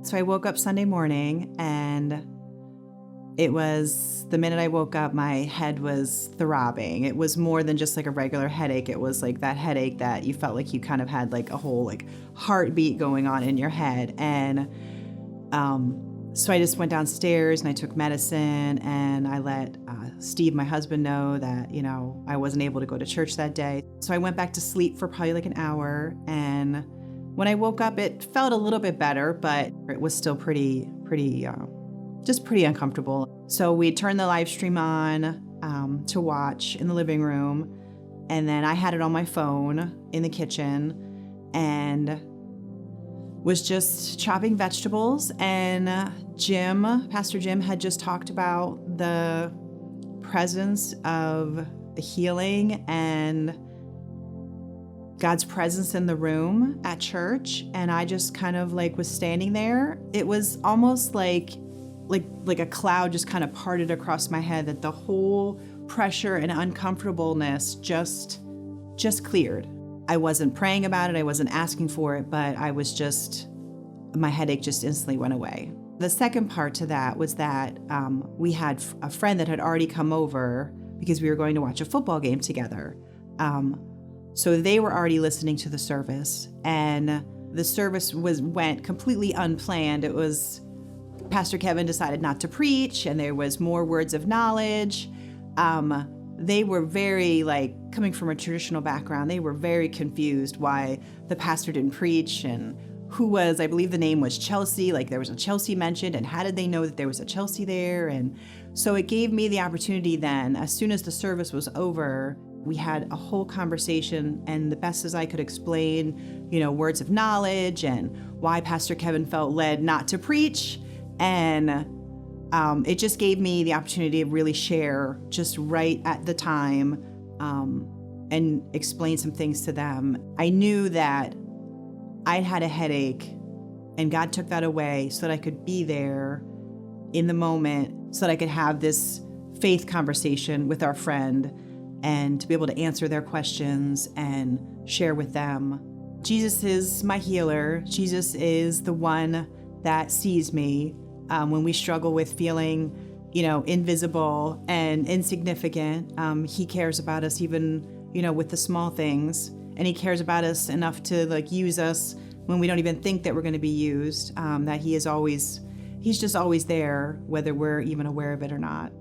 So I woke up Sunday morning, and it was the minute I woke up, my head was throbbing. It was more than just like a regular headache. It was like that headache that you felt like you kind of had like a whole like heartbeat going on in your head. And so I just went downstairs and I took medicine, and I let Steve, my husband, know that, I wasn't able to go to church that day. So I went back to sleep for probably like an hour. And when I woke up, it felt a little bit better, but it was still pretty uncomfortable. So we turned the live stream on to watch in the living room. And then I had it on my phone in the kitchen and was just chopping vegetables. And Pastor Jim had just talked about the presence of the healing and God's presence in the room at church. And I just kind of like was standing there. It was almost like a cloud just kind of parted across my head, that the whole pressure and uncomfortableness just cleared. I wasn't praying about it, I wasn't asking for it, but my headache just instantly went away. The second part to that was that we had a friend that had already come over because we were going to watch a football game together. So they were already listening to the service, and the service went completely unplanned. It was Pastor Kevin decided not to preach, and there was more words of knowledge. They were very, coming from a traditional background, they were very confused why the pastor didn't preach, and I believe the name was Chelsea, there was a Chelsea mentioned, and how did they know that there was a Chelsea there? And so it gave me the opportunity then, as soon as the service was over, we had a whole conversation, and the best as I could explain, words of knowledge and why Pastor Kevin felt led not to preach. And it just gave me the opportunity to really share just right at the time and explain some things to them. I knew that I'd had a headache, and God took that away so that I could be there in the moment, so that I could have this faith conversation with our friend and to be able to answer their questions and share with them. Jesus is my healer. Jesus is the one that sees me when we struggle with feeling, invisible and insignificant. He cares about us even, with the small things. And he cares about us enough to use us when we don't even think that we're going to be used, that he's just always there, whether we're even aware of it or not.